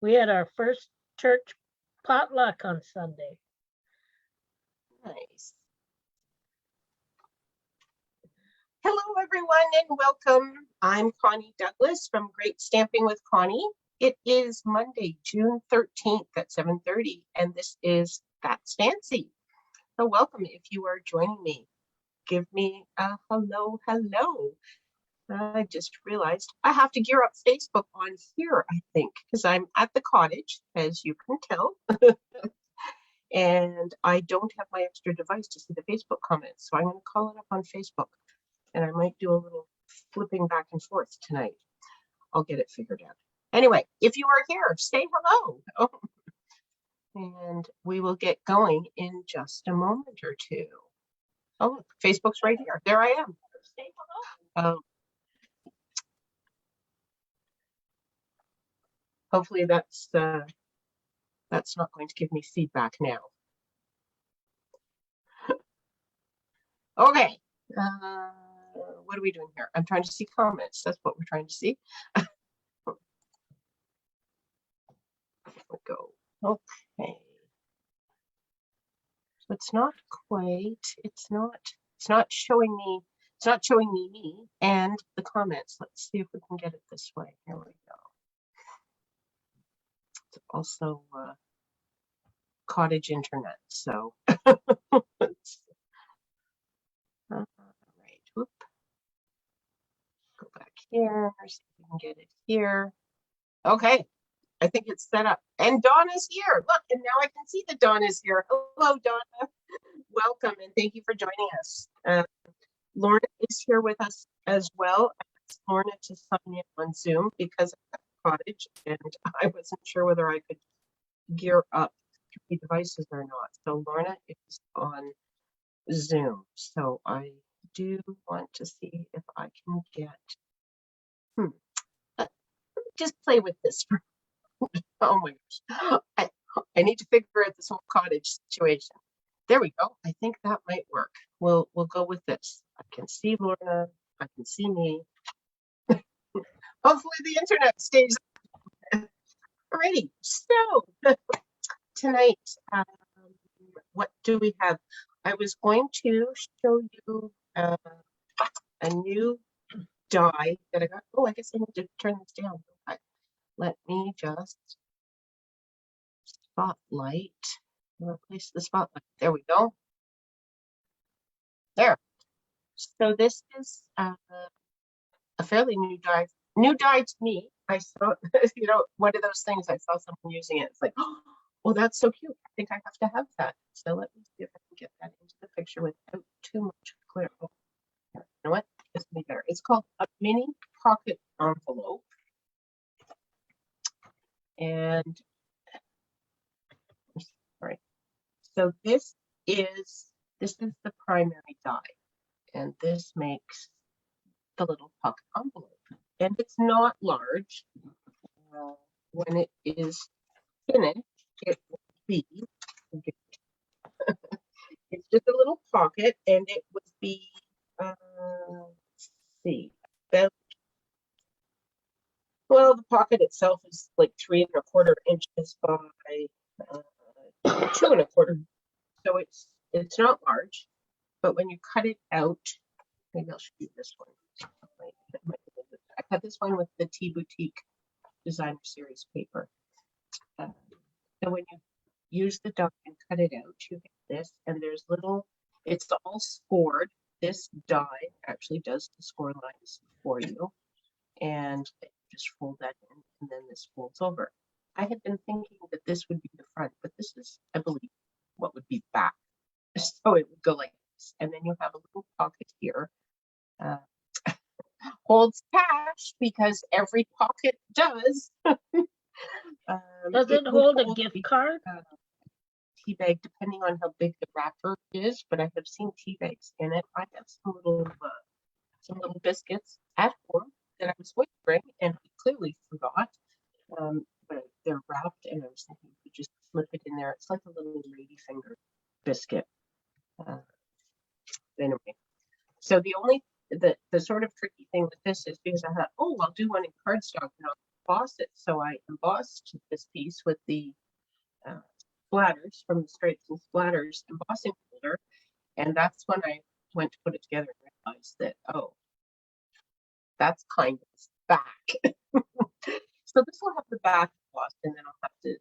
We had our first church potluck on Sunday. Nice. Hello, everyone, and welcome. I'm Connie Douglas from Great Stamping with Connie. It is Monday, June 13th at 7:30, and this is That's Fancy. So welcome if you are joining me. Give me a hello, hello. I just realized I have to gear up Facebook on here, I think, because I'm at the cottage, as you can tell. And I don't have my extra device to see the Facebook comments. So I'm going to call it up on Facebook. And I might do a little flipping back and forth tonight. I'll get it figured out. Anyway, if you are here, say hello. And we will get going in just a moment or two. Oh, look, Facebook's right here. There I am. Say hello. Hopefully that's not going to give me feedback now. Okay. What are we doing here? I'm trying to see comments. That's what we're trying to see. Go. Okay. So it's not showing me me and the comments. Let's see if we can get it this way. Here we go. It's also cottage internet, so all right. Whoop. Go back here, see if we can get it here. Okay, I think it's set up. And Donna's here. Look, and now I can see that Donna's here. Hello, Donna. Welcome, and thank you for joining us. Lorna is here with us as well. I asked Lorna to sign in on Zoom because of the cottage, and I wasn't sure whether I could gear up 3 devices or not. So Lorna is on Zoom. So I do want to see if I can get. Just play with this. Oh my gosh. I need to figure out this whole cottage situation. There we go. I think that might work. We'll go with this. I can see Lorna. I can see me. Hopefully the internet stays. Alrighty. So tonight, what do we have? I was going to show you a new die that I got. Oh, I guess I need to turn this down. Let me just spotlight. Replace the spotlight. There we go. There. So this is a fairly new die. New die to me. I saw, one of those things. I saw someone using it. It's like, oh, that's so cute. I think I have to have that. So let me see if I can get that into the picture without too much clear. Oh, you know what? This will be better. It's called a mini pocket envelope. And sorry. So this is the primary die, and this makes the little pocket envelope. And it's not large. When it is finished, it will be. It's just a little pocket, and it would be. Let's see. Well, the pocket itself is like 3 1/4 inches by 2 1/4. So it's not large, but when you cut it out, maybe I'll show you this one. I cut this one with the Tea Boutique Designer Series paper. So when you use the die and cut it out, you get this, and there's little. It's all scored. This die actually does the score lines for you, and just fold that in, and then this folds over. I had been thinking that this would be the front, but this is, I believe, what would be back. So it would go like this, and then you have a little pocket here. Holds cash because every pocket does. Does it hold a gift card? Tea bag, depending on how big the wrapper is, but I have seen tea bags in it. I have some little biscuits at home that I was going to bring, and I clearly forgot. But they're wrapped, and I was thinking you could just slip it in there. It's like a little ladyfinger biscuit. Anyway, so the sort of tricky thing with this is because I thought, oh, I'll do one in cardstock, and I'll emboss it. So I embossed this piece with the splatters from the Stripes and Splatters embossing folder. And that's when I went to put it together and realized that, oh, that's kind of back. So this will have the back embossed, and then I'll have to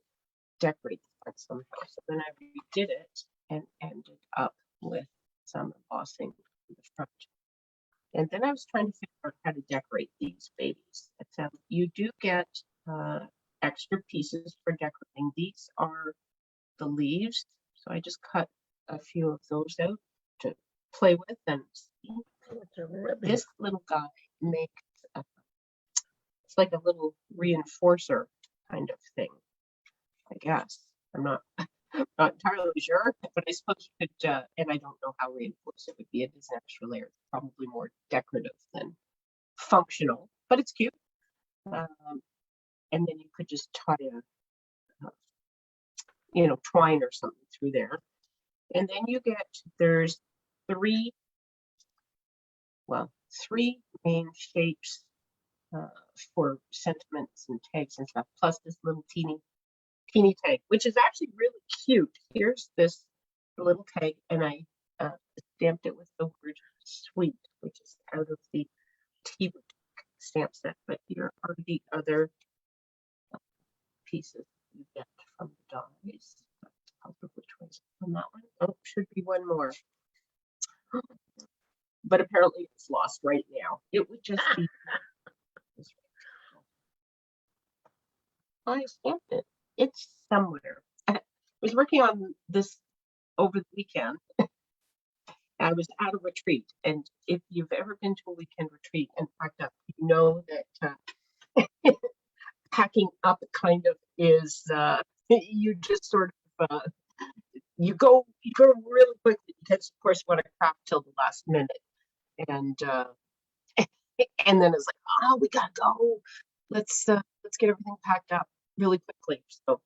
decorate the front somehow. So then I redid it and ended up with some embossing in the front. And then I was trying to figure out how to decorate these babies. You do get extra pieces for decorating. These are the leaves. So I just cut a few of those out to play with and see. It's a ribbon. This little guy makes it's like a little reinforcer kind of thing, I guess. I'm not entirely sure, but I suppose you could, and I don't know how reinforced it would be. It is an extra layer. It's probably more decorative than functional, but it's cute. And then you could just tie a, twine or something through there. And then you get, there's three main shapes for sentiments and tags and stuff, plus this little teeny tag, which is actually really cute. Here's this little tag, and I stamped it with the word sweet, which is out of the tea stamp set. But here are the other pieces you get from the dies. Which one's on that one? Oh, should be one more. But apparently it's lost right now. It would just be. I stamped it. It's somewhere. I was working on this over the weekend. I was at a retreat, and if you've ever been to a weekend retreat and packed up, you know that packing up kind of is you just sort of you go really quickly because of course you want to craft till the last minute, and then it's like, oh, we gotta go. Let's get everything packed up really quickly. So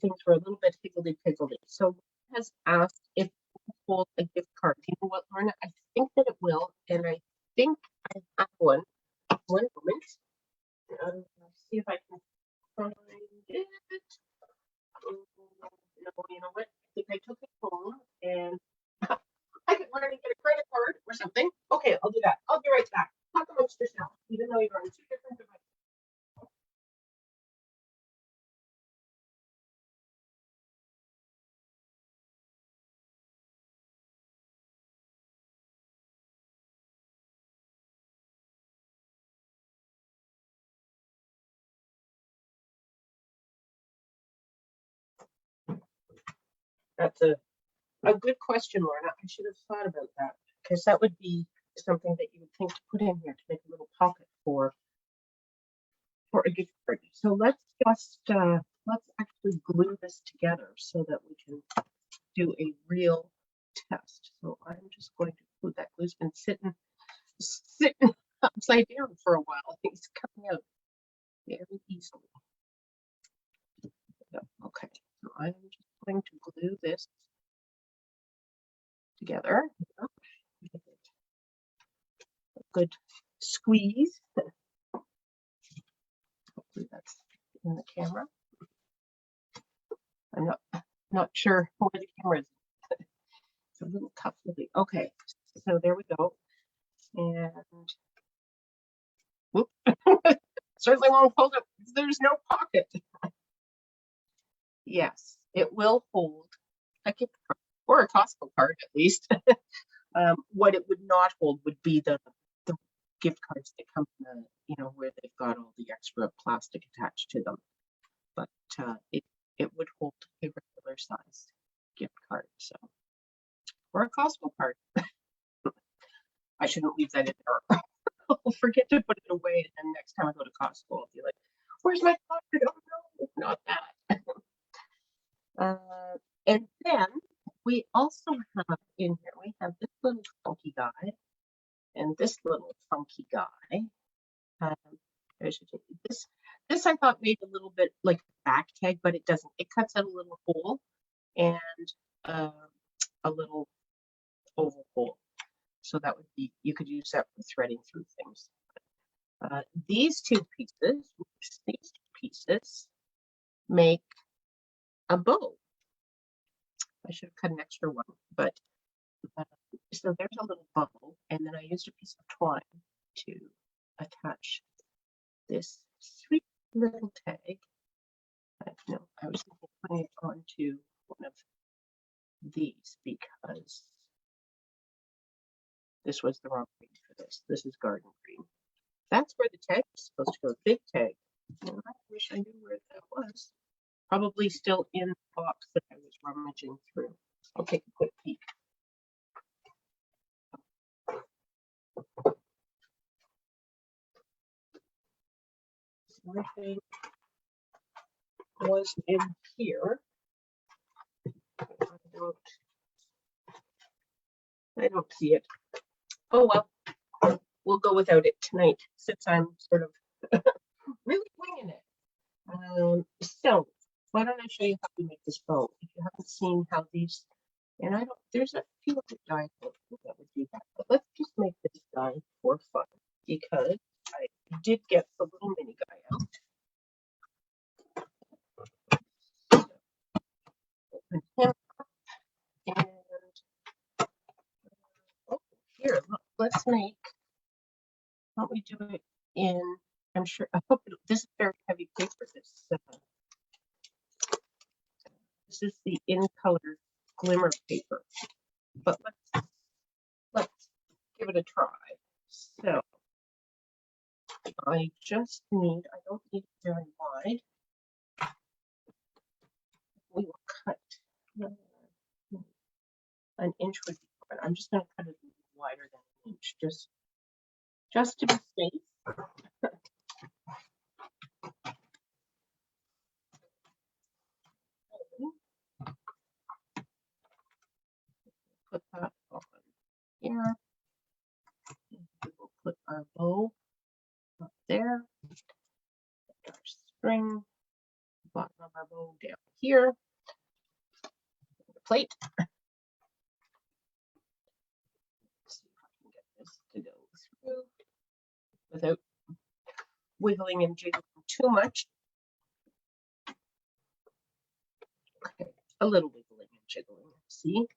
things were a little bit higgledy-piggledy. So has asked if it will hold a gift card. You know what, Lorna? I think that it will, and I think I have one. One moment. See if I can find it. No, you know what? I think I took it home, and I could learn to get a credit card or something. Okay, I'll do that. I'll be right back. Talk amongst yourself, even though you're on two different devices. That's a good question, Lorna. I should have thought about that, because that would be something that you would think to put in here to make a little pocket for a gift card. So let's just let's actually glue this together so that we can do a real test. So I'm just going to glue. That glue's been sitting upside down for a while. I think it's coming out very easily. Okay, so I'm just going to glue this together. A good squeeze. Hopefully that's in the camera. I'm not sure where the camera is. It's a little tough looking. Okay, so there we go. And whoop. Certainly won't hold it. There's no pocket. Yes, it will hold a gift card or a Costco card at least. What it would not hold would be the gift cards that come in where they've got all the extra plastic attached to them. But it would hold a regular size gift card, so, or a Costco card. I shouldn't leave that in there. I'll forget to put it away, and then next time I go to Costco, I'll be like, "Where's my pocket? Oh no, not that." And then we also have in here, we have this little funky guy and this little funky guy. I should take this I thought made a little bit like a back tag, but it doesn't. It cuts out a little hole and a little oval hole. So that would be, you could use that for threading through things. These two pieces make a bow. I should have cut an extra one, but so there's a little bow, and then I used a piece of twine to attach this sweet little tag. No, I was thinking of putting it onto one of these because this was the wrong green for this. This is garden green. That's where the tag is supposed to go, the big tag. And I wish I knew where that was. Probably still in the box that I was rummaging through. I'll take a quick peek. Everything was in here. I don't see it. Oh well, we'll go without it tonight since I'm sort of really winging it. So why don't I show you how we make this bow? If you haven't seen how these, and I don't, there's a few other dies that would do that, but let's just make this die for fun because I did get the little mini guy out. Open him up and oh, here, look, let's make. Why don't we do it in? I'm sure. I hope this is very heavy paper. This is the in color glimmer paper, but let's give it a try. So I just need. I don't need it very wide. We will cut an inch would be fine. I'm just going to cut it wider than an inch, just to be safe. Put that on here. We will put our bow up there. Our string, bottom of our bow down here. The plate. Let's see if I can get this to go through without wiggling and jiggling too much. Okay, a little wiggling and jiggling. See?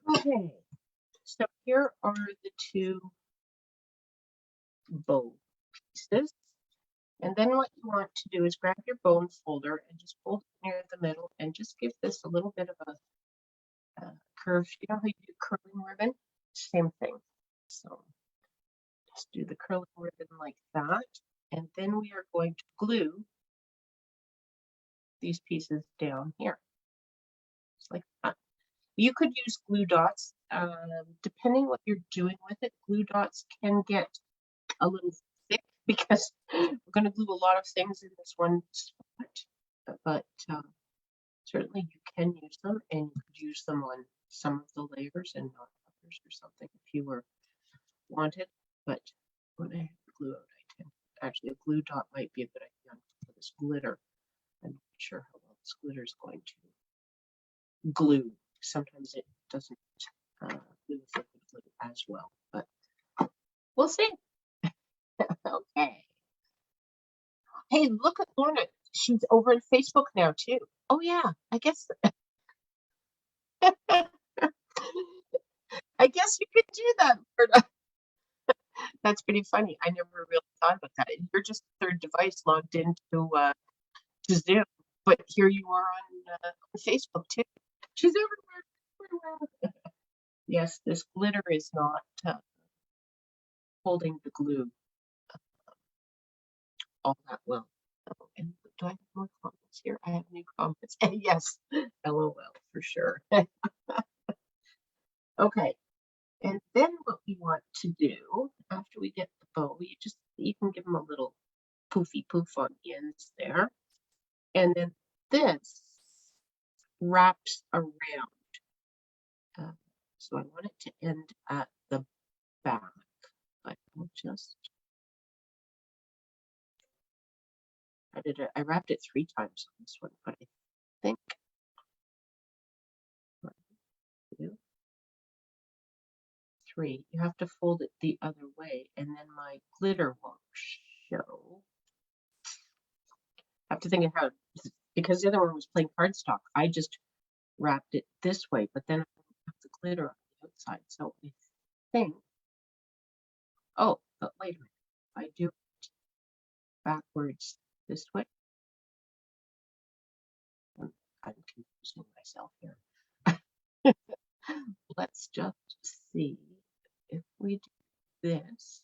Okay, so here are the two bow pieces. And then what you want to do is grab your bone folder and just fold it near the middle and just give this a little bit of a curve. You know how you do curling ribbon? Same thing. So just do the curling ribbon like that. And then we are going to glue these pieces down here. Just like that. You could use glue dots. Depending what you're doing with it, glue dots can get a little thick because we're going to glue a lot of things in this one spot. But certainly you can use them, and you could use them on some of the layers and not others or something if you were wanted. But when I have the glue out, I tend actually a glue dot might be a good idea for this glitter. I'm not sure how well this glitter is going to glue. Sometimes it doesn't glue with liquid glue as well, but we'll see. Okay. Hey, look at Lorna. She's over on Facebook now too. Oh yeah, I guess. I guess you could do that, Lorna. That's pretty funny. I never really thought about that. You're just the third device logged into to Zoom, but here you are on Facebook too. She's everywhere. Yes, this glitter is not holding the glue all that well. Oh, and do I have more comments here? I have new comments. Yes, LOL for sure. Okay, and then what we want to do after we get the bow, you can give them a little poofy poof on the ends there, and then this wraps around. So I want it to end at the back. I will just. I wrapped it 3 times on this one, but I think 3. You have to fold it the other way, and then my glitter won't show. I have to think of how, because the other one was plain cardstock, I just wrapped it this way, but then I have the glitter on the outside. So I think, oh, but wait a minute, I do it backwards this way. I'm confusing myself here. Let's just see if we do this,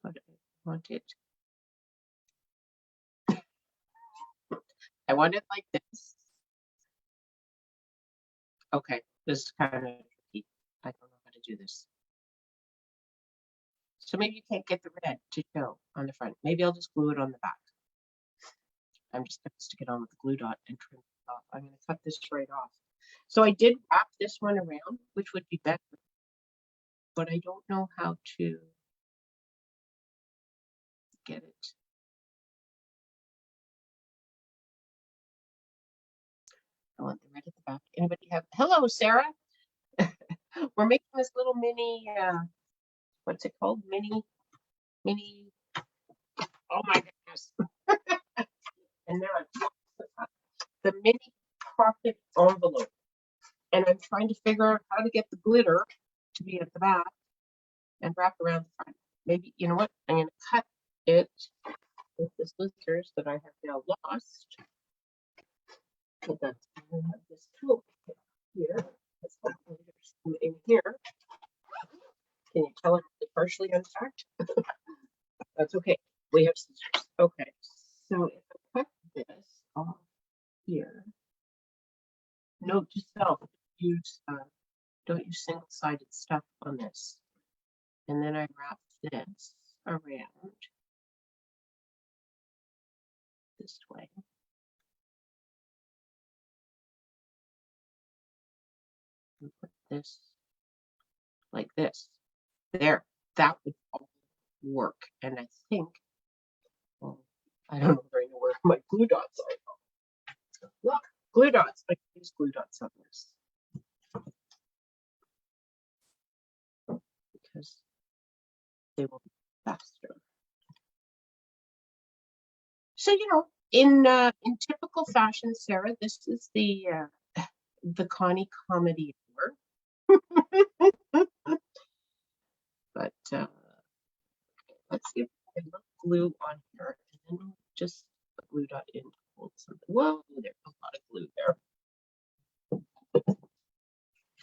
but I want it. I want it like this. Okay, this is kind of tricky. I don't know how to do this. So maybe you can't get the red to show on the front. Maybe I'll just glue it on the back. I'm just going to stick it on with the glue dot and trim it off. I'm going to cut this right off. So I did wrap this one around, which would be better, but I don't know how to get it. I want the red at the back. Anybody have? Hello, Sarah. We're making this little mini. What's it called? Mini. Oh my goodness! And now I'm the mini pocket envelope, and I'm trying to figure out how to get the glitter to be at the back and wrap around the front. Maybe you know what? I'm going to cut it with the scissors that I have now lost. But that's I have this tool here. Let's hopefully there's some in here. Can you tell it's partially unpacked? That's okay. We have scissors. Okay. So if I cut this off here, note to self: don't use single-sided stuff on this. And then I wrap this around this way. And put this like this. There, that would all work. And I think, well, I don't know very well where my glue dots are. Look, glue dots. I can use glue dots on this. Because they will be faster. So, you know, in typical fashion, Sarah, this is the Connie comedy hour. But let's see if we can put glue on here, and then we'll just put glue dot in to hold something. Whoa, there's a lot of glue there.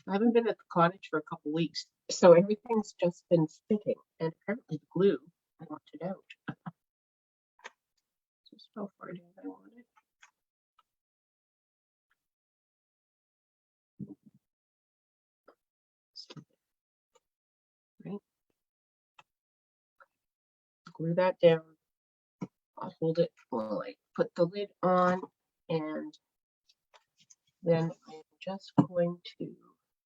I haven't been at the cottage for a couple weeks, so everything's just been sticking, and apparently the glue I want it out. Just how far do I want it? Right. Glue that down. I'll hold it while I put the lid on, and then I'm just going to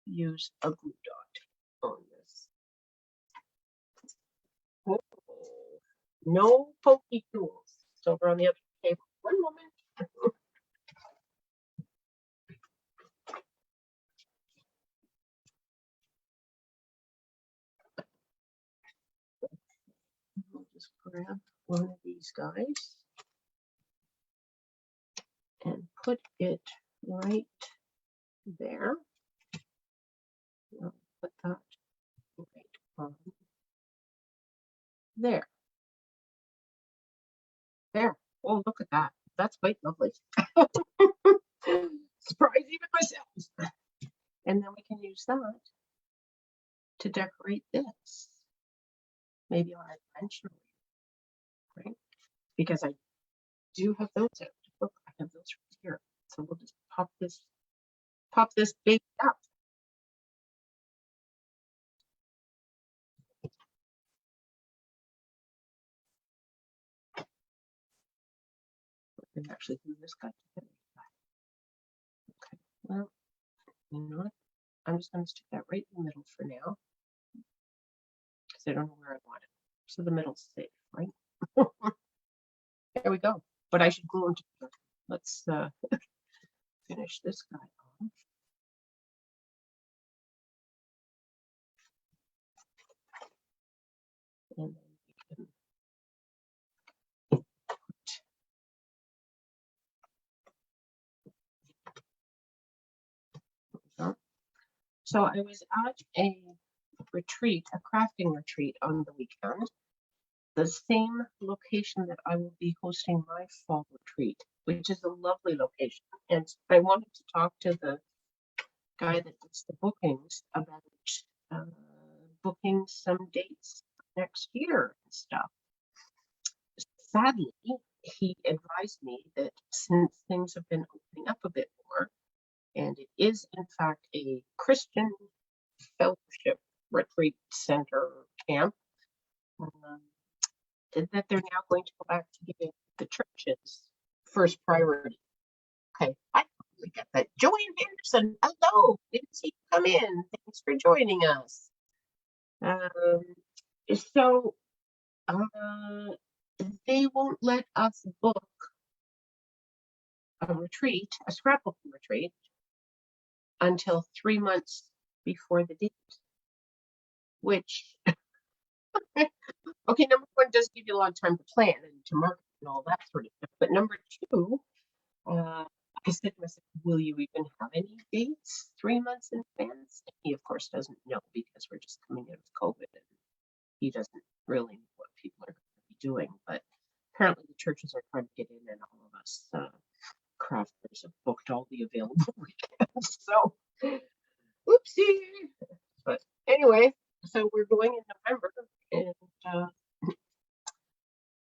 use a glue dot on this. Oh, no pokey tools. It's over on the other table. One moment. I'll just grab one of these guys and put it right there. I'll put that right on there. There. Oh, look at that. That's quite lovely. Surprise even myself. And then we can use that to decorate this. Maybe on a dimensional, right? Because I do have those out. Look, I have those right here. So we'll just pop this baby up. And actually glue this guy together. Okay, well, you know what? I'm just going to stick that right in the middle for now. Because I don't know where I want it. So the middle's safe, right? There we go. But I should glue them together. Let's finish this guy off. And then we can So I was at a retreat, a crafting retreat on the weekend, the same location that I will be hosting my fall retreat, which is a lovely location. And I wanted to talk to the guy that does the bookings about booking some dates next year and stuff. Sadly, he advised me that since things have been opening up a bit more, and it is in fact a Christian fellowship retreat center camp, that they're now going to go back to giving the churches first priority. Okay, I totally get that. Joanne Henderson, hello, didn't see you come in. Thanks for joining us. So they won't let us book a retreat, a scrapbooking retreat, until 3 months before the date, which okay, number one does give you a lot of time to plan and to market and all that sort of stuff. But number two, I said to myself, will you even have any dates 3 months in advance? And he, of course, doesn't know because we're just coming out of COVID and he doesn't really know what people are going to be doing. But apparently the churches are trying to get in, and all of us crafters have booked all the available weekends. So, whoopsie. But anyway, so we're going in November, and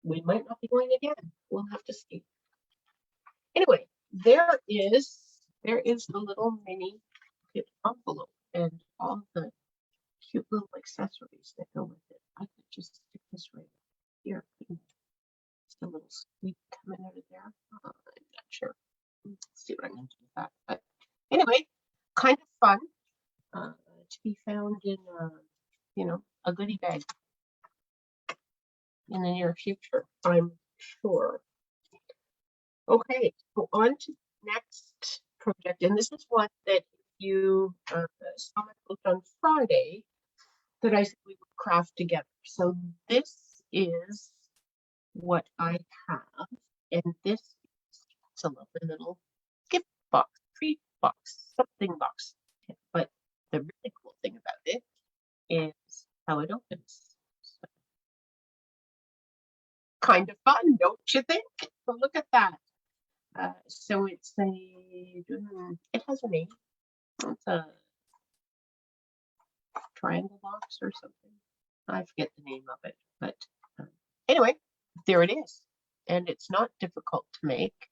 we might not be going again. We'll have to see. Anyway, there is the little mini gift envelope and all the cute little accessories that go with it. I could just stick this right here. Just a little sweep coming out of there. I'm not sure. Let's see what I'm going to do with that. But anyway, kind of fun to be found in, a goodie bag in the near future, I'm sure. Okay, so on to the next project, and this is one that you saw my post on Friday that I said we would craft together. So this is what I have, and this is a lovely little gift box, treat box, something box. But the really cool thing about it is how it opens. So, kind of fun, don't you think? So look at that. So it has a name. It's a triangle box or something. I forget the name of it, but anyway, there it is. And it's not difficult to make.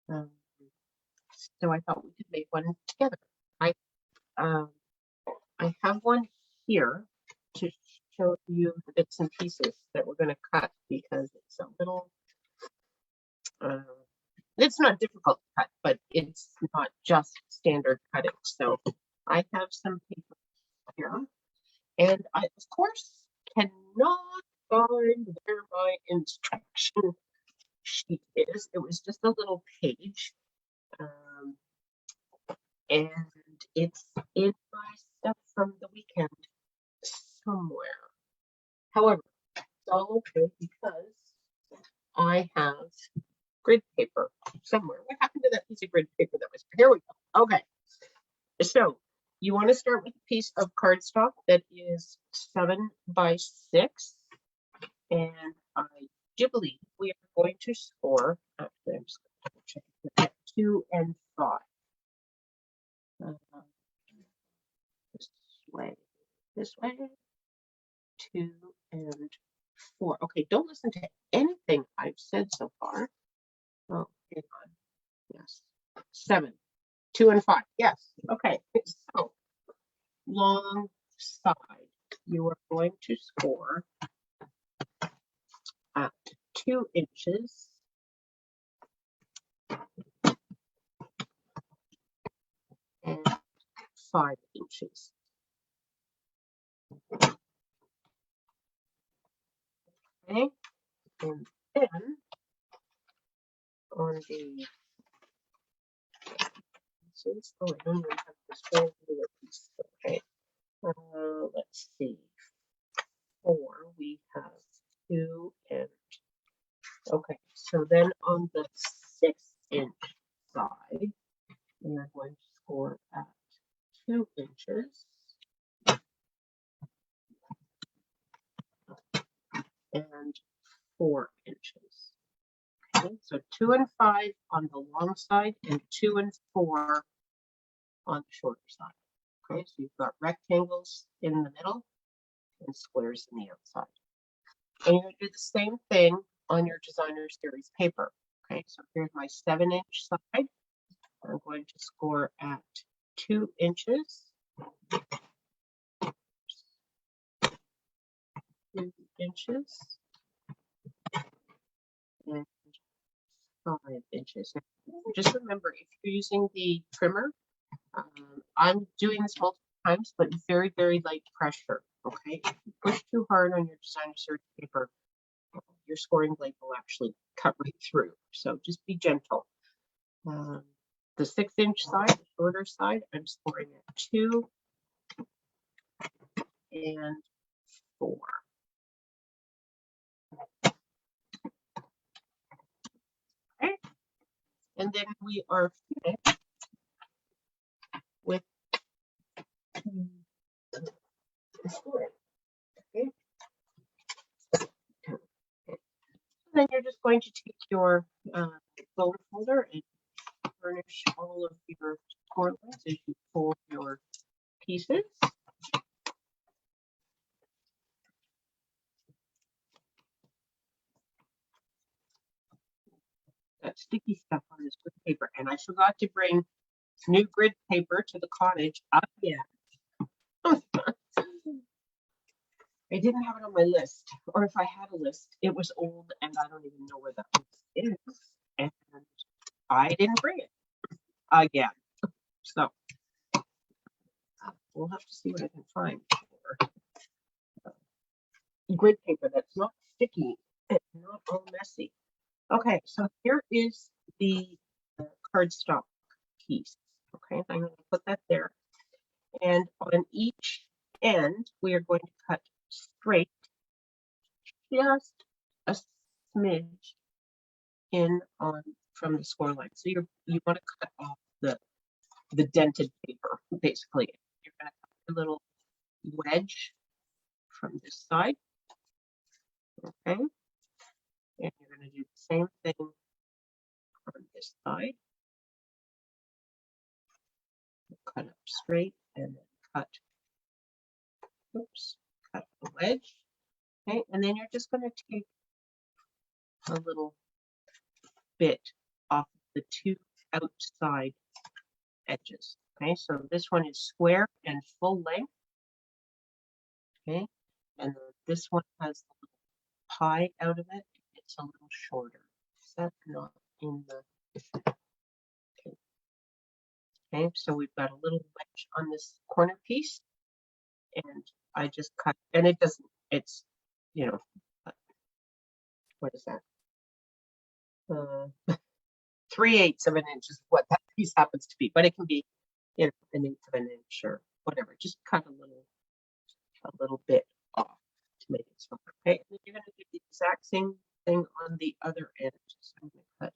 So I thought we could make one together. I have one here to show you the bits and pieces that we're going to cut, because it's a little it's not difficult to cut, but it's not just standard cutting. So I have some paper here, and I, of course, cannot find where my instruction sheet is. It was just a little page, and it's in my stuff from the weekend somewhere. However, it's all okay because I have grid paper somewhere. What happened to that piece of grid paper that was? Here we go. Okay. So you want to start with a piece of cardstock that is 7 by 6. And I do believe we are going to score, actually, I'm just going to check it, 2 and 5. This way, 2 and 4. Okay, don't listen to anything I've said so far. Oh, hang on. Yes. 7, 2 and 5. Yes. Okay. So long side, you are going to score at 2 inches. And 5 inches. Okay. And then on the pieces, oh, I don't even have this whole little piece. Okay. Let's see. 4, we have 2 and, okay, so then on the 6-inch side, we are going to score at 2 inches. And 4 inches. Okay, so 2 and 5 on the long side and 2 and 4 on the shorter side. Okay, so you've got rectangles in the middle and squares in the outside. And you're going to do the same thing on your designer series paper. Okay, so here's my 7-inch side. I'm going to score at 2 inches. 2 inches. And 5 inches. Just remember, if you're using the trimmer, I'm doing this multiple times, but very, very light pressure. Okay, if you push too hard on your designer series paper, your scoring blade will actually cut right through. So just be gentle. The 6-inch side, the shorter side, I'm scoring at 2 and 4. Okay, and then we are finished with the scoring. Okay. And then you're just going to take your bone folder and furnish all of your score lines as you fold your pieces. That sticky stuff on this grid paper, and I forgot to bring new grid paper to the cottage again. I didn't have it on my list, or if I had a list, it was old and I don't even know where that list is, and I didn't bring it again. So we'll have to see what I can find for grid paper that's not sticky and not all messy. Okay, so here is the cardstock piece. Okay, I'm going to put that there, and on each end we are going to cut straight, just a smidge in on from the score line. So you want to cut off the dented paper, basically. You're going to cut a little wedge from this side. Okay, and you're going to do the same thing on this side. Cut up straight and then cut. Oops, cut a wedge. Okay, and then you're just going to take a little bit off the 2 outside edges. Okay, so this one is square and full length. Okay, and this one has a little pie out of it. It's a little shorter. Is that not in the? Okay. Okay, so we've got a little wedge on this corner piece, and I just cut, and it doesn't. It's, you know, what is that? 3/8 of an inch is what that piece happens to be, but it can be, you know, 1/8 of an inch or whatever. Just cut a little bit off to make it smaller. Okay, and then you're going to do the exact same thing on the other end. So I'm going to cut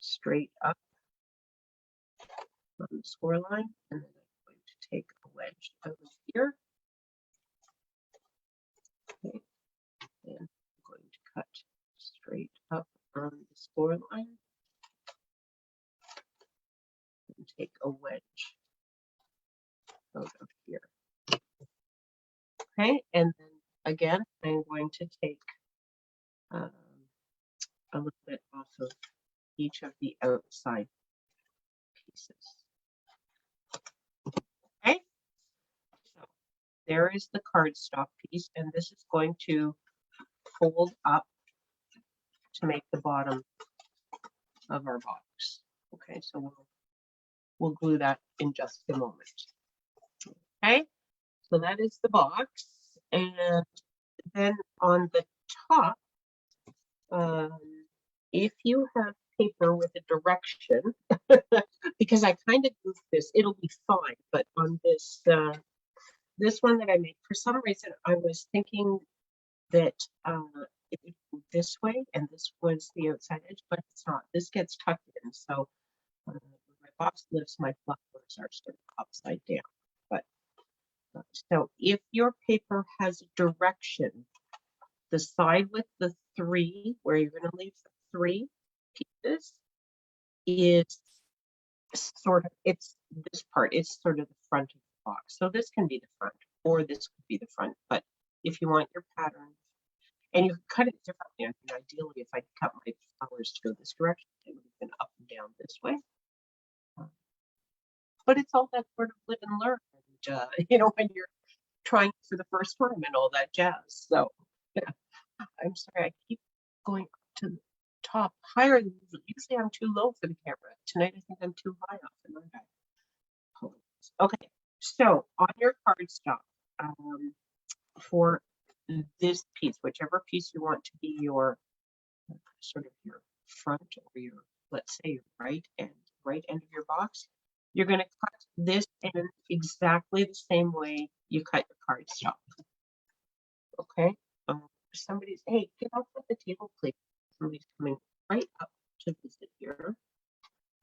straight up on the score line, and then I'm going to take a wedge out of here. Okay, and I'm going to cut straight up on the score line and take a wedge out of here. Okay, and then again, I'm going to take a little bit off of each of the outside pieces. Okay, so there is the cardstock piece, and this is going to fold up to make the bottom of our box. Okay, so we'll glue that in just a moment. Okay, so that is the box, and then on the top, if you have paper with a direction, because I kind of goofed this, it'll be fine, but on this this one that I made, for some reason I was thinking that it would go this way, and this was the outside edge, but it's not. This gets tucked in, so when my box lifts, my flowers are sort of upside down. But so if your paper has a direction, the side with the 3, where you're going to leave the 3 pieces, is sort of, it's this part is sort of the front of the box. So this can be the front, or this could be the front. But if you want your pattern, and you can cut it differently. I mean, ideally, if I cut my flowers to go this direction, it would have been up and down this way. But it's all that sort of live and learn, and you know, when you're trying for the first time and all that jazz. So yeah, I'm sorry, I keep going up to the top higher than usual. Usually I'm too low for the camera. Tonight I think I'm too high off the mountain. Okay, so on your cardstock, for this piece, whichever piece you want to be your sort of your front or your, let's say, your right end of your box, you're going to cut this end exactly the same way you cut your cardstock. Okay. Somebody's, hey, get off of the table, please. Somebody's coming right up to visit here.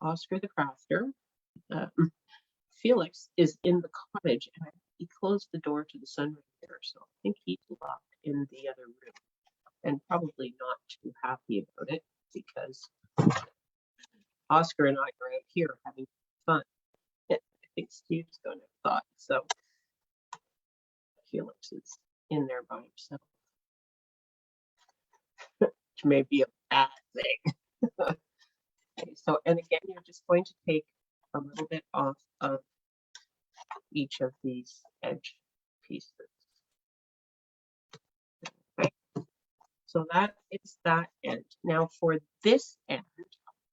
Oscar the Crafter. Felix is in the cottage, and he closed the door to the sunroom there, so I think he's locked in the other room, and probably not too happy about it because Oscar and I are out here having fun. I think Steve's going to have thought so. Felix is in there by himself, which may be a bad thing. Okay, so, and again, you're just going to take a little bit off of each of these edge pieces. Okay, so that is that end. Now for this end,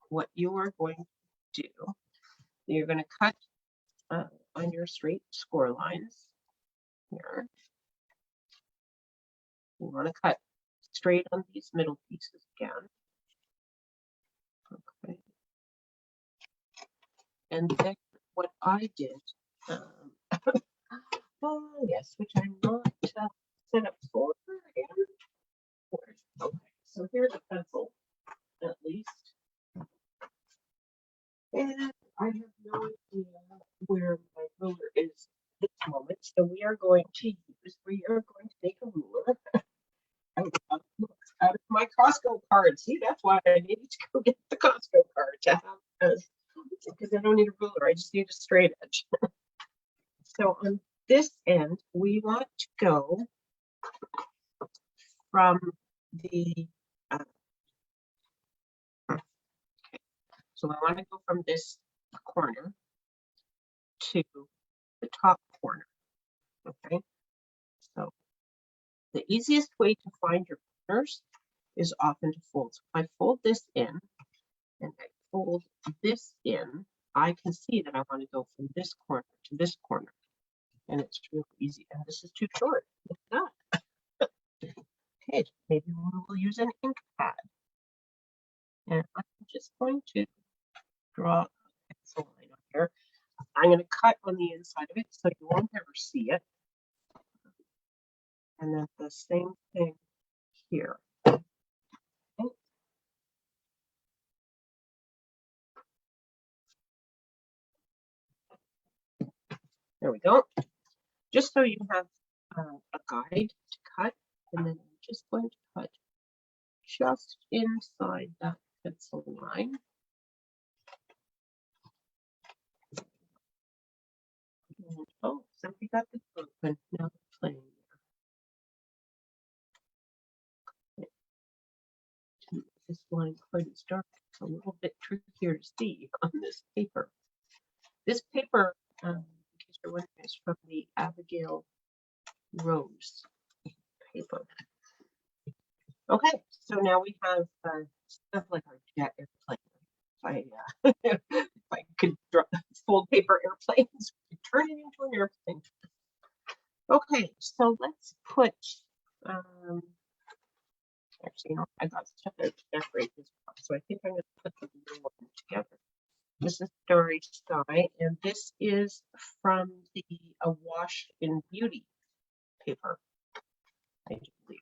what you are going to do, you're going to cut on your straight score lines here. You want to cut straight on these middle pieces again. Okay. And then what I did, oh yes, which I'm not set up for. Okay, so here's a pencil, at least. And I have no idea where my ruler is at this moment. So we are going to make a ruler out of my Costco card. See, that's why I needed to go get the Costco card to have, because I don't need a ruler. I just need a straight edge. So on this end, we want to go from the, so I want to go from this corner to the top corner. Okay, so the easiest way to find your corners is often to fold. So if I fold this in and I fold this in, I can see that I want to go from this corner to this corner. And it's real easy. And this is too short. Look at that. Okay, maybe we'll use an ink pad. And I'm just going to draw a pencil line on here. I'm going to cut on the inside of it so you won't ever see it. And then the same thing here. Okay. There we go. Just so you have a guide to cut, and then I'm just going to cut just inside that pencil line. And, oh, somebody got the open. Now they're playing there. This line quite as dark. It's a little bit trickier to see on this paper. This paper, in case you're wondering, is from the Abigail Rose paper. Okay, so now we have stuff like our jet airplane. If I could fold paper airplanes, turn it into an airplane. Okay, so let's put, actually, you know, I got stuff out to decorate this box, so I think I'm going to put the blue one together. This is Starry Sky, and this is from the Awash in Beauty paper, I do believe.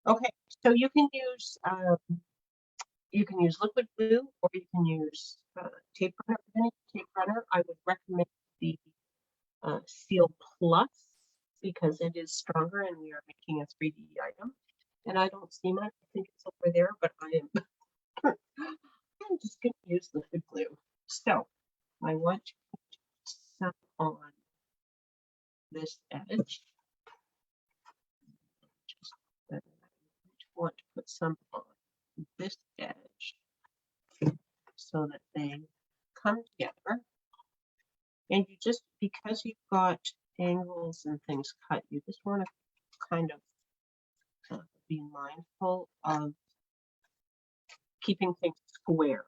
Okay, so you can use liquid glue or you can use tape runner. If you're gonna use tape runner, I would recommend the Seal Plus because it is stronger and we are making a 3D item. And I don't see much. I think it's over there, but I am I'm just going to use liquid glue. So I want to put some on this edge. I want to put some on this edge so that they come together. And you just, because you've got angles and things cut, you just want to kind of be mindful of keeping things square.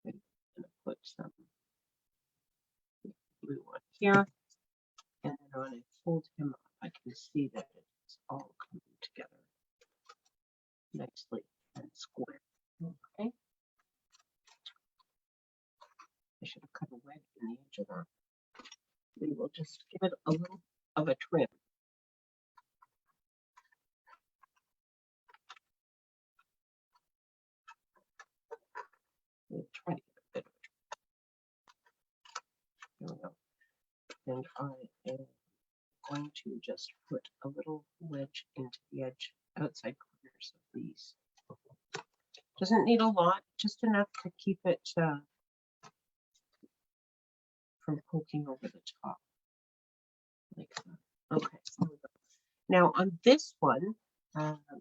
I'm going to put some glue on here. And then when I fold him up, I can see that it's all coming together nicely and square. Okay. I should have cut a wedge in the edge of that. We will just give it a little of a trim. We'll try to get a bit of a trim. There we go. And I am going to just put a little wedge into the edge, outside corners of these. Doesn't need a lot, just enough to keep it from poking over the top. Like that. Okay, so now on this one,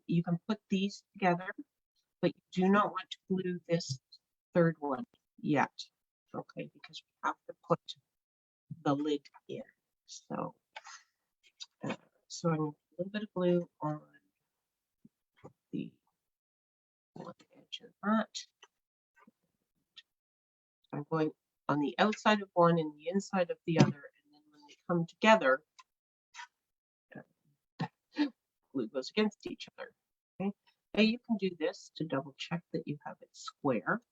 you can put these together, but you do not want to glue this third one yet, okay, because we have to put the lid in. So, so I'm going to put a little bit of glue on the one edge of that. I'm going on the outside of one and the inside of the other, and then when they come together, glue goes against each other. Okay, now you can do this to double check that you have it square,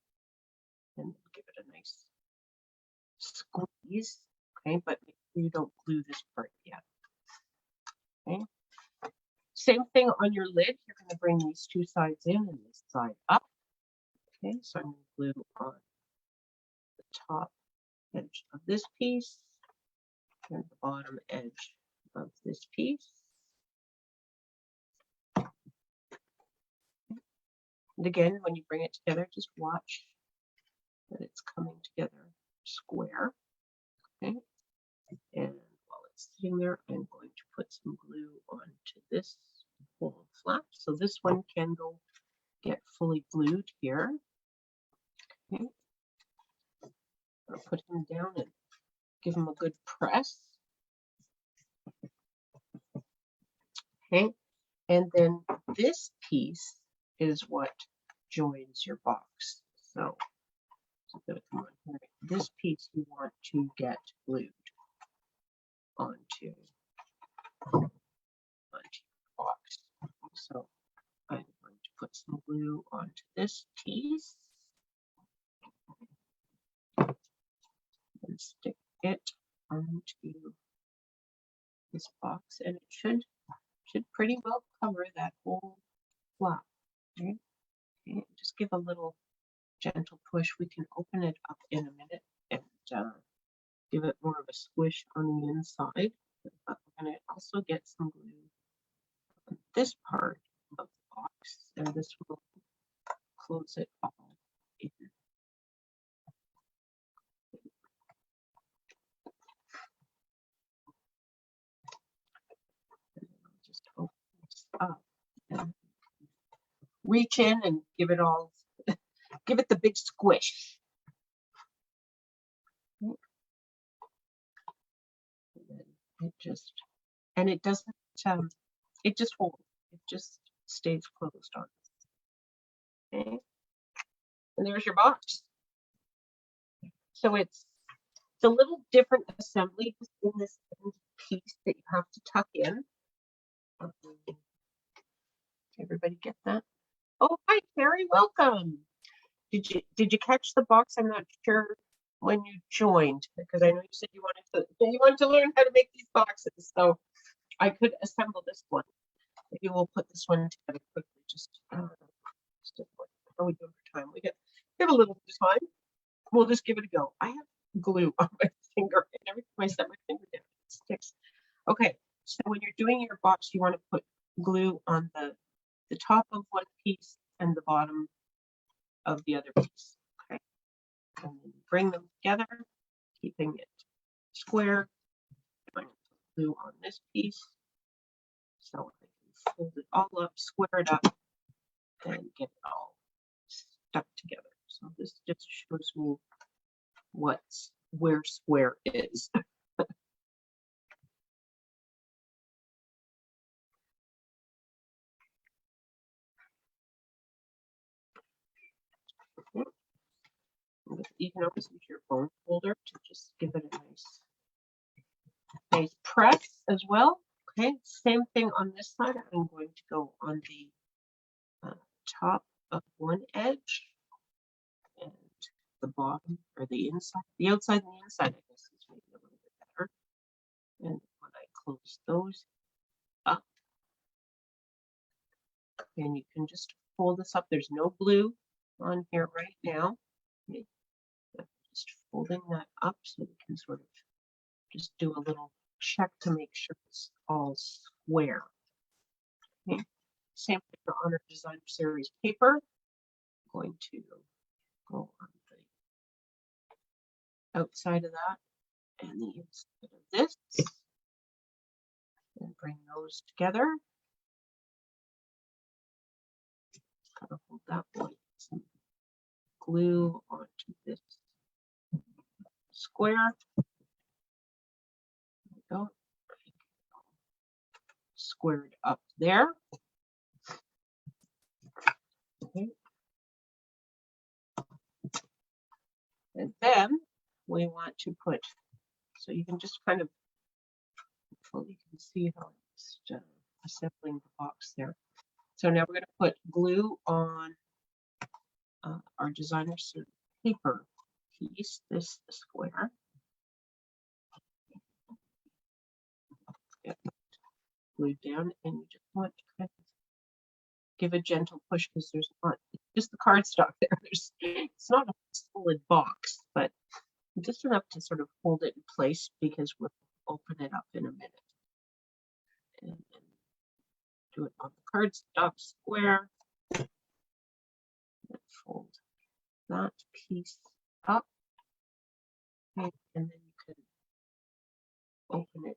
and give it a nice squeeze. Okay, but make sure you don't glue this part yet. Okay, same thing on your lid. You're going to bring these two sides in and this side up. Okay, so I'm going to glue on the top edge of this piece and the bottom edge of this piece. And again, when you bring it together, just watch that it's coming together square. Okay, and while it's sitting there, I'm going to put some glue onto this whole flap. So this one can go get fully glued here. Okay, I'll put him down and give him a good press. Okay, and then this piece is what joins your box. So I'm going to come on here. This piece you want to get glued onto your box. So I'm going to put some glue onto this piece and stick it onto this box, and it should pretty well cover that whole flap. Okay? Okay, just give a little gentle push. We can open it up in a minute and give it more of a squish on the inside. But we're going to also get some glue on this part of the box, and this will close it all in. And I'll just open this up and reach in and give it all, give it the big squish. It just, and it doesn't, it just holds, it just stays closed on. Okay, and there's your box. So it's a little different assembly in this piece that you have to tuck in. Everybody get that? Oh, hi, Carrie, welcome. Did you catch the box? I'm not sure when you joined, because I know you said you wanted to learn how to make these boxes. So I could assemble this one. Maybe we'll put this one together quickly just how are we doing for time? We have a little bit of time. We'll just give it a go. I have glue on my finger, and every time I set my finger down, it sticks. Okay, so when you're doing your box, you want to put glue on the top of one piece and the bottom of the other piece. Okay, and then bring them together, keeping it square. Glue on this piece, so I can fold it all up, square it up, and get it all stuck together. So this just shows me where square is. You can always use your bone folder to just give it a nice press as well. Okay, same thing on this side. I'm going to go on the top of one edge and the bottom or the inside, the outside and the inside, I guess is maybe a little bit better. And when I close those up, and you can just fold this up. There's no glue on here right now. Okay. Just folding that up so we can sort of just do a little check to make sure it's all square. Okay. Same thing on our designer series paper. I'm going to go on the outside of that and the inside of this and bring those together. Kind of hold that one, some glue onto this square. There we go. Squared up there. Okay. And then we want to put, so you can just kind of, hopefully you can see how it's assembling the box there. So now we're going to put glue on our designer series paper piece, this square. Glue down, and you just want to kind of give a gentle push because there's not just the cardstock there. It's not a solid box, but just enough to sort of hold it in place because we'll open it up in a minute. And then do it on the cardstock square. And fold that piece up. Okay, and then you can open it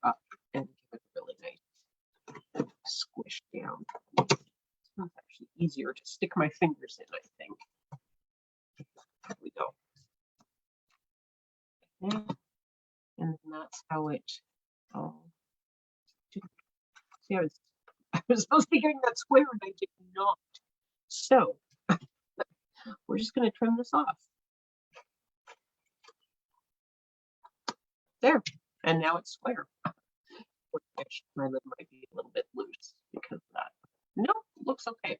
up and give it a really nice squish down. It's actually easier to stick my fingers in, I think. There we go. Okay. And that's how it see, I was supposed to be getting that square and I did not. So we're just going to trim this off. There. And now it's square. My lid might be a little bit loose because of that. No, looks okay.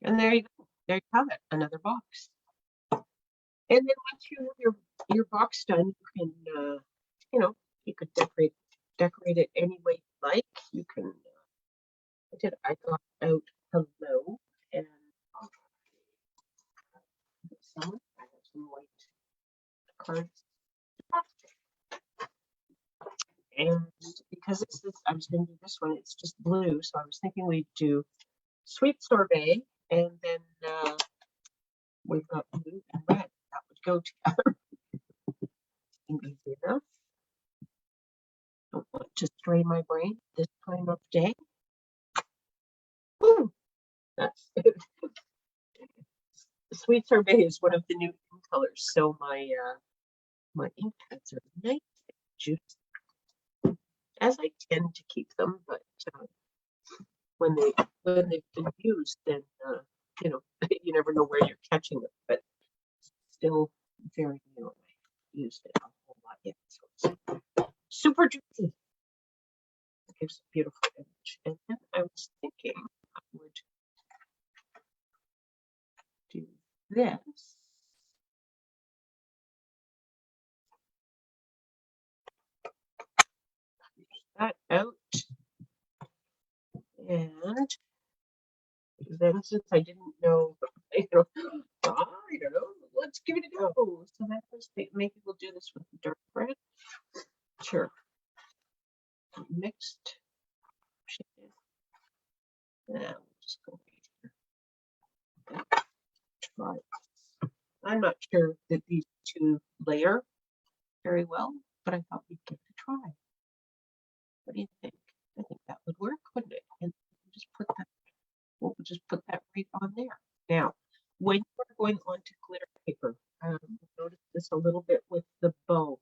And there you go. There you have it. Another box. And then once you have your box done, you can, you know, you could decorate it any way you like. You can. I got out hello and I have some white cards. And because I was going to do this one, it's just blue. So I was thinking we'd do sweet sorbet, and then we've got blue and red. That would go together. Easy enough. Don't want to strain my brain this time of day. Ooh, that's it. Sweet sorbet is one of the new colors, so my ink pads are nice and juicy, as I tend to keep them. But when they've been used, then you know, you never know where you're catching them. But still very new. I used it a whole lot yet, so it's super juicy. It gives a beautiful image. And then I was thinking I would do this. That out. then since I didn't know, I don't know, let's give it a go. So that was maybe we'll do this with the dark red. Sure. Mixed shaded. Now we'll just go right here. Try. I'm not sure that these two layer very well, but I thought we'd give it a try. What do you think? I think that would work, wouldn't it? And just put that, we'll just put that right on there. Now, when you're going on to glitter paper, notice this a little bit with the bow.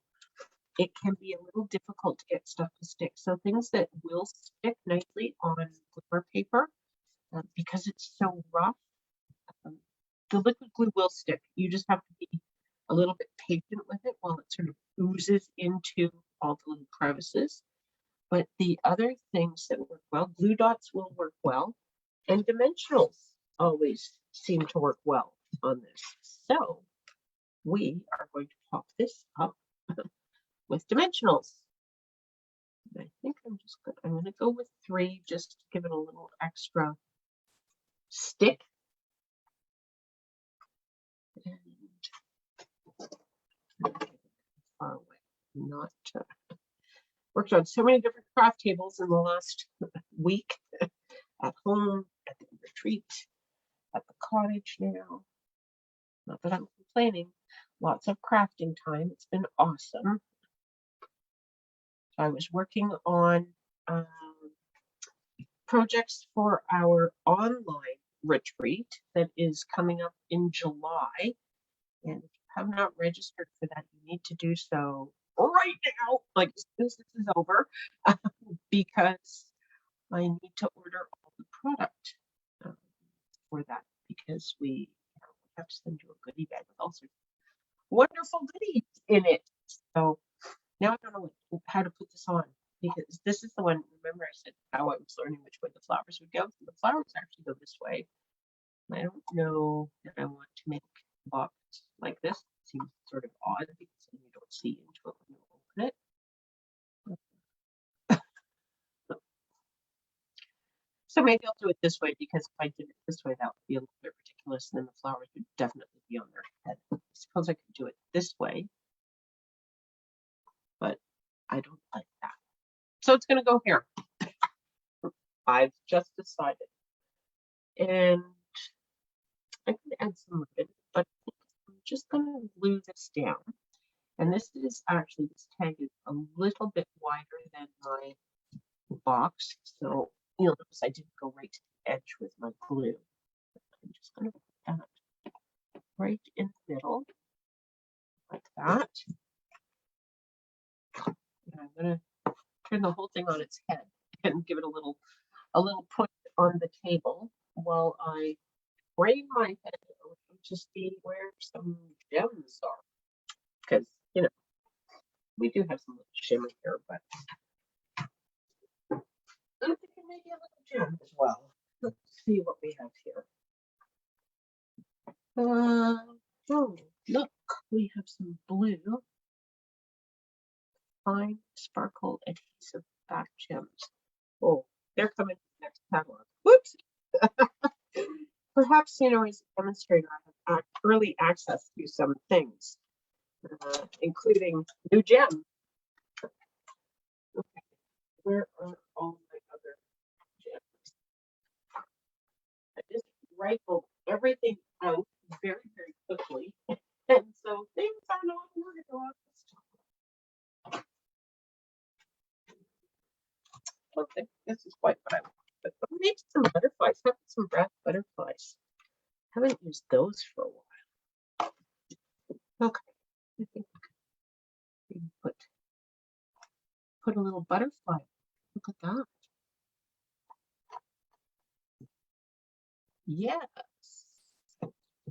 It can be a little difficult to get stuff to stick. So things that will stick nicely on glitter paper, because it's so rough, the liquid glue will stick. You just have to be a little bit patient with it while it sort of oozes into all the little crevices. But the other things that work well, glue dots will work well, and dimensionals always seem to work well on this. So we are going to pop this up with dimensionals. And I think I'm going to go with 3 just to give it a little extra stick. And far away, not worked on so many different craft tables in the last week, at home, at the retreat, at the cottage now. Not that I'm complaining. Lots of crafting time. It's been awesome. So I was working on projects for our online retreat that is coming up in July. And if you have not registered for that, you need to do so right now, like as soon as this is over, because I need to order all the product for that, because we have to send you a goodie bag with all sorts of wonderful goodies in it. So now I don't know how to put this on, because this is the one, remember I said how I was learning which way the flowers would go. So the flowers actually go this way. I don't know that I want to make a box like this. It seems sort of odd because then you don't see into it when you open it. So maybe I'll do it this way, because if I did it this way, that would be a little bit ridiculous, and then the flowers would definitely be on their head. I suppose I could do it this way, but I don't like that. So it's going to go here. I've just decided. And I can add some ribbon, but I'm just going to glue this down. And this is actually, this tag is a little bit wider than my box. So you'll notice I didn't go right to the edge with my glue. I'm just going to put that right in the middle, like that. And I'm going to turn the whole thing on its head and give it a little push on the table while I frame my head to see where some gems are. Because, you know, we do have some little shimmer here, but I'm thinking maybe a little gem as well. Let's see what we have here. Oh, look, we have some blue fine sparkle adhesive back gems. Oh, they're coming to the next catalog. Whoops. Perhaps, you know, as a demonstrator, I have early access to some things, including new gem. Okay, where are all my other gems? I just rifled everything out very, very quickly, and so things are not ordered on this time. I don't think this is quite what I want, but maybe some butterflies. Have some brass butterflies. Haven't used those for a while. Okay, I think we can put a little butterfly. Look at that. Yes,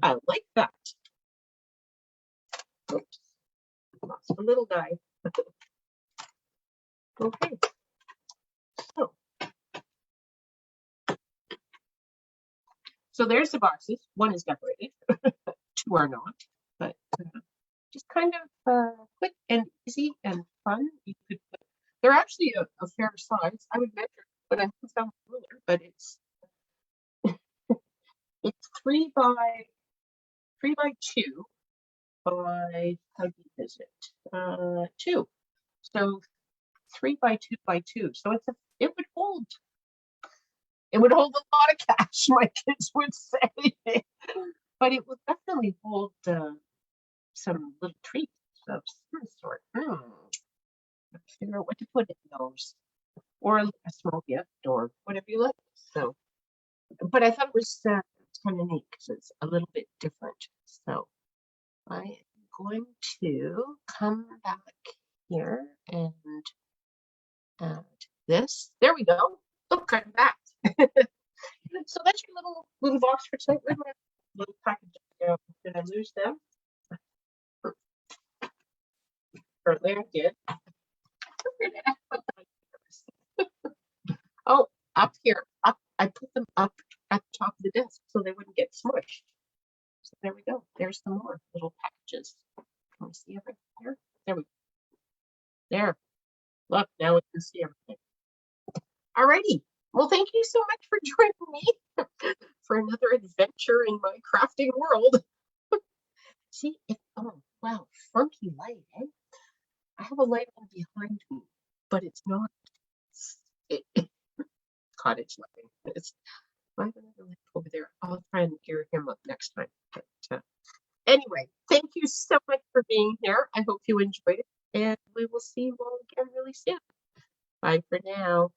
I like that. Oops, lost a little guy. Okay, so there's the boxes. One is decorated, 2 are not, but just kind of quick and easy and fun. You could put, they're actually a fair size. I would measure, but I haven't found a ruler, but it's It's 3 by 2 by, how do you visit? 2. So 3 by 2 by 2. So it would hold a lot of cash, my kids would say. But it would definitely hold some little treats of some sort. Figure out what to put in those, or a small gift, or whatever you like. So, but I thought it was kind of neat because it's a little bit different. So I am going to come back here and add this. There we go. Look, I'm back. So that's your little box for tonight. Where'd my little package go? Did I lose them? Apparently I did. Oh, up here. Up. I put them up at the top of the desk so they wouldn't get smushed. So there we go. There's some more little packages. Can we see everything here? There we go. There. Look, now we can see everything. Alrighty. Well, thank you so much for joining me for another adventure in my crafting world. See, oh, wow, funky light, eh? I have a light on behind me, but it's not cottage lighting. I have another light over there. I'll try and gear him up next time. But anyway, thank you so much for being here. I hope you enjoyed it, and we will see you all again really soon. Bye for now.